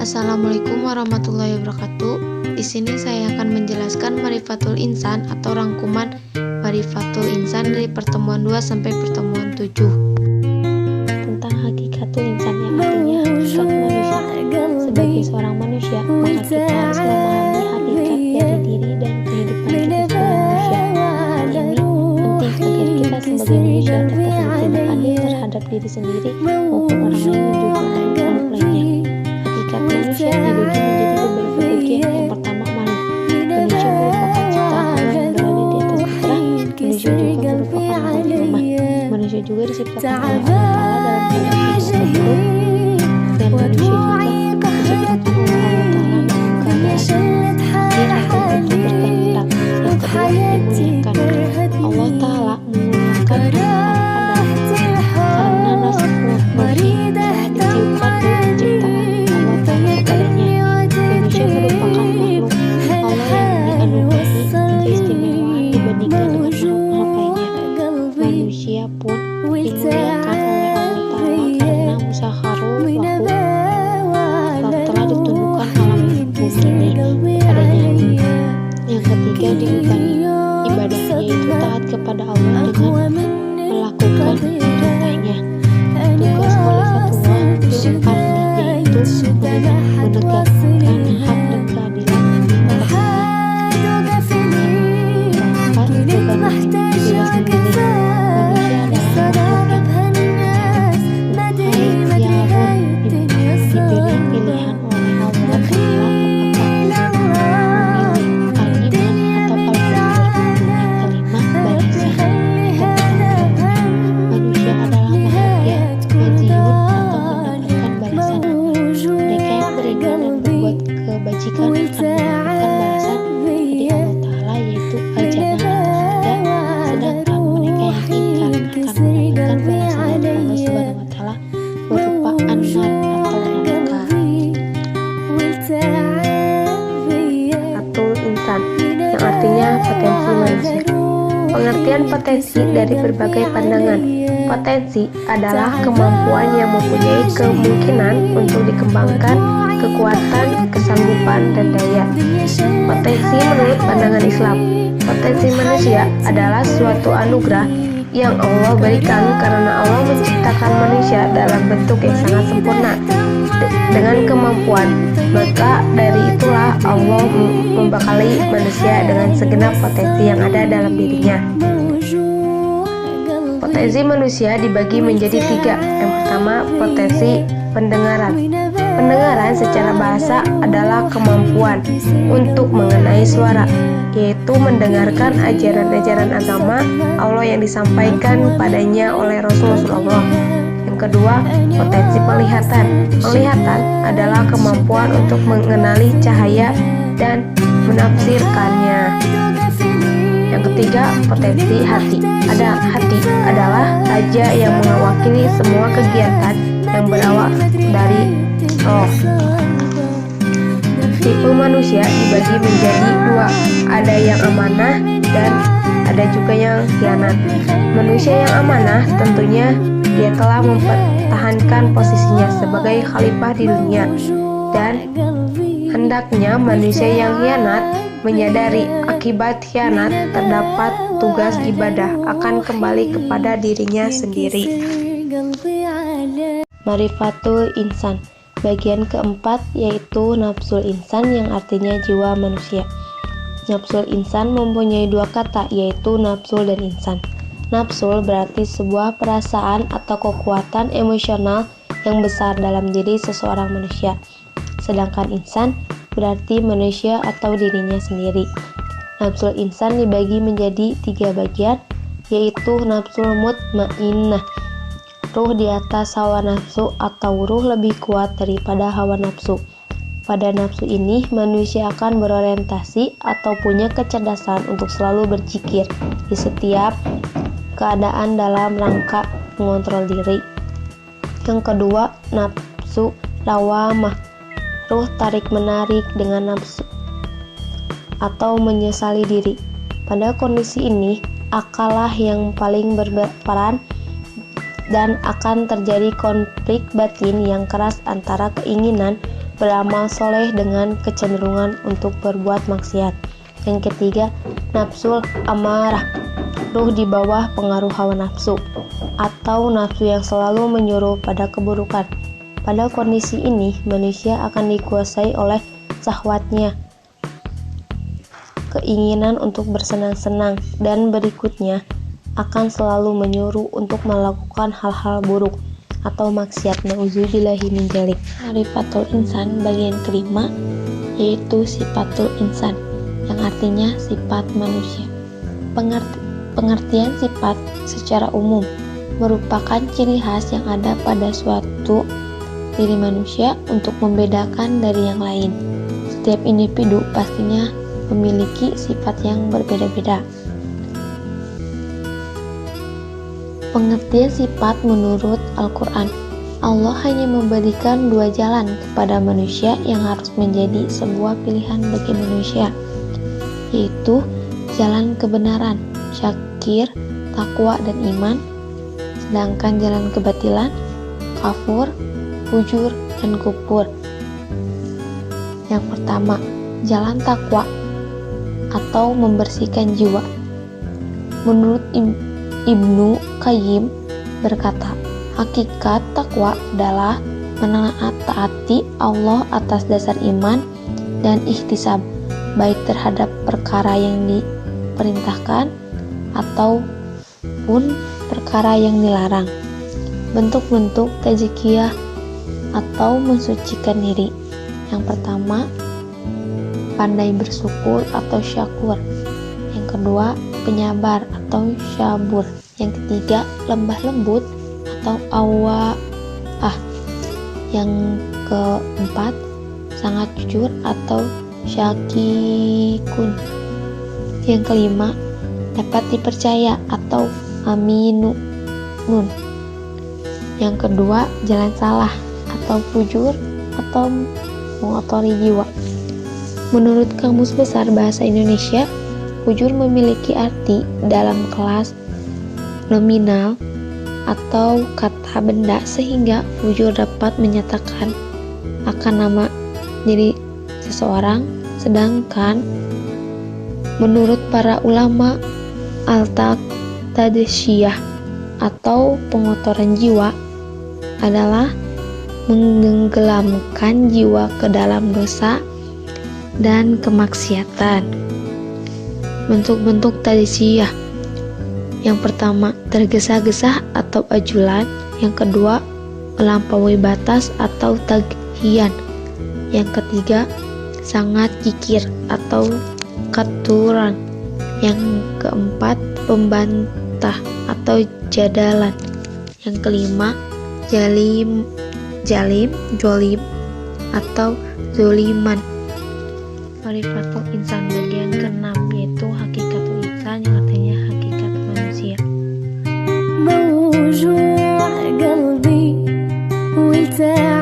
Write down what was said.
Assalamualaikum warahmatullahi wabarakatuh. Di sini saya akan menjelaskan Ma'rifatul Insan atau rangkuman Ma'rifatul Insan dari pertemuan 2 sampai pertemuan 7 tentang hakikatul insan, yang artinya hakikat manusia. Sebagai seorang manusia, maka kita harus memahami hakikat dari diri dan kehidupan kita sebagai manusia. Ini penting agar kita sebagai manusia dapat bertindak adil terhadap diri sendiri maupun orang lain dan juga makhluk lainnya. Hakikat manusia dibagi menjadi beberapa bagian. Yang pertama, makhluk. Manusia merupakan ciptaan Allah yang berada di atas fitrah. Manusia juga merupakan makhluk lemah. Manusia juga diciptakan oleh Allah Ta'ala dalam keadaan hidup, dan manusia juga diciptakan oleh Allah Ta'ala dalam keadaan dia atau bentuk bertindak. Yang kedua, dimuliakan. Allah Ta'ala memuliakan Adam karena rasa murni telah ditiupkan dari penciptaan Allah Ta'ala kepadanya. Manusia merupakan makhluk Allah yang dianugerahi keistimewaan dibandingkan dengan makhluk lainnya. Manusia pun dimuliakan oleh Allah Ta'ala karena musakharu lahu, sebab telah ditundukkan alam bumi ini kepadanya. Yang ketiga, diubani. Ibadahnya itu taat kepada Allah dengan melakukan perintahnya. Tugas khalifatullah fil ardi yaitu menegakkan hak dan keadilan di muka bumi. Keempat, beban diri sendiri. Manusia adalah makhluk yang diberi pilihan oleh Allah Ta'ala apakah memilih al-iman atau al-kufur. Yang kelima, barisan. Manusia adalah makhluk yang majiyun atau mendapatkan balasan. Mereka yang beriman dan berbuat kebajikan akan mendapatkan balasan dari Allah Ta'ala, yaitu al-jannah atau surga. Sedangkan mereka yang ingkar akan mendapatkan balasan dari Allah Subhanahu wa Ta'ala berupa an-nar atau neraka. Atul insan, yang artinya potensi manusia. Pengertian potensi dari berbagai pandangan. Potensi adalah kemampuan yang mempunyai kemungkinan untuk dikembangkan, kekuatan, kesanggupan, dan daya. Potensi menurut pandangan Islam. Potensi manusia adalah suatu anugerah yang Allah berikan karena Allah menciptakan manusia dalam bentuk yang sangat sempurna dengan kemampuan. Maka dari itulah Allah membekali manusia dengan segenap potensi yang ada dalam dirinya. Potensi manusia dibagi menjadi 3. Yang pertama, potensi pendengaran. Pendengaran secara bahasa adalah kemampuan untuk mengenai suara, yaitu mendengarkan ajaran-ajaran agama Allah yang disampaikan padanya oleh Rasulullah. Yang kedua, potensi penglihatan. Penglihatan adalah kemampuan untuk mengenali cahaya dan menafsirkannya. Yang ketiga, potensi hati. Hati adalah raja yang mewakili semua kegiatan yang berawal dari roh. Tipe manusia dibagi menjadi 2. Ada yang amanah dan ada juga yang khianat. Manusia yang amanah tentunya dia telah mempertahankan posisinya sebagai khalifah di dunia, dan hendaknya manusia yang khianat menyadari akibat khianat terdapat tugas ibadah akan kembali kepada dirinya sendiri. Ma'rifatul insan. Bagian keempat yaitu nafsul insan, yang artinya jiwa manusia. Nafsul insan mempunyai 2 kata, yaitu nafsul dan insan. Nafsul berarti sebuah perasaan atau kekuatan emosional yang besar dalam diri seseorang manusia. Sedangkan insan berarti manusia atau dirinya sendiri. Nafsul insan dibagi menjadi 3 bagian, yaitu nafsul mutmainnah, ruh di atas hawa nafsu atau ruh lebih kuat daripada hawa nafsu. Pada nafsu ini, manusia akan berorientasi atau punya kecerdasan untuk selalu berzikir di setiap keadaan dalam rangka mengontrol diri. Yang kedua, nafsu lawamah, ruh tarik-menarik dengan nafsu atau menyesali diri. Pada kondisi ini, akallah yang paling berperan dan akan terjadi konflik batin yang keras antara keinginan beramal soleh dengan kecenderungan untuk berbuat maksiat. Yang ketiga, nafsul amarah, ruh di bawah pengaruh hawa nafsu, atau nafsu yang selalu menyuruh pada keburukan. Pada kondisi ini, manusia akan dikuasai oleh syahwatnya, keinginan untuk bersenang-senang, dan berikutnya akan selalu menyuruh untuk melakukan hal-hal buruk atau maksiat. Na'udzubillahi min dzalik. Ma'rifatul insan bagian kelima yaitu sifatul insan, yang artinya sifat manusia. Pengertian sifat secara umum merupakan ciri khas yang ada pada suatu diri manusia untuk membedakan dari yang lain. Setiap individu pastinya memiliki sifat yang berbeda-beda. Pengertian sifat menurut Al-Quran, Allah hanya memberikan dua jalan kepada manusia yang harus menjadi sebuah pilihan bagi manusia, yaitu jalan kebenaran, syakir, takwa, dan iman, sedangkan jalan kebatilan, kafur, fujur, dan kufur. Yang pertama, jalan takwa atau membersihkan jiwa. Menurut Ibnu Qayyim berkata, hakikat takwa adalah menaati Allah atas dasar iman dan ihtisab, baik terhadap perkara yang diperintahkan ataupun perkara yang dilarang. Bentuk-bentuk tazkiyah atau mensucikan diri. Yang pertama, pandai bersyukur atau syakur. Yang kedua, penyabar atau syabur. Yang ketiga, lembah lembut atau awa'ah. Yang keempat, sangat jujur atau syakikun. Yang kelima, dapat dipercaya atau aminun. Yang kedua, jalan salah atau fujur atau mengotori jiwa. Menurut Kamus Besar Bahasa Indonesia, fujur memiliki arti dalam kelas nominal atau kata benda, sehingga fujur dapat menyatakan akan nama diri seseorang. Sedangkan menurut para ulama, al-tadsyiyah atau pengotoran jiwa adalah menenggelamkan jiwa ke dalam dosa dan kemaksiatan. Bentuk-bentuk tadsyiyah. Yang pertama, tergesa-gesa atau ajulan. Yang kedua, melampaui batas atau tagihan. Yang ketiga, sangat kikir atau katuran. Yang keempat, pembantah atau jadalan. Yang kelima, jolim atau zoliman. Ma'rifatul insan bagian ke-6 yaitu hakikatul insan, yang artinya hakikat manusia. موجوع قلبي والتعب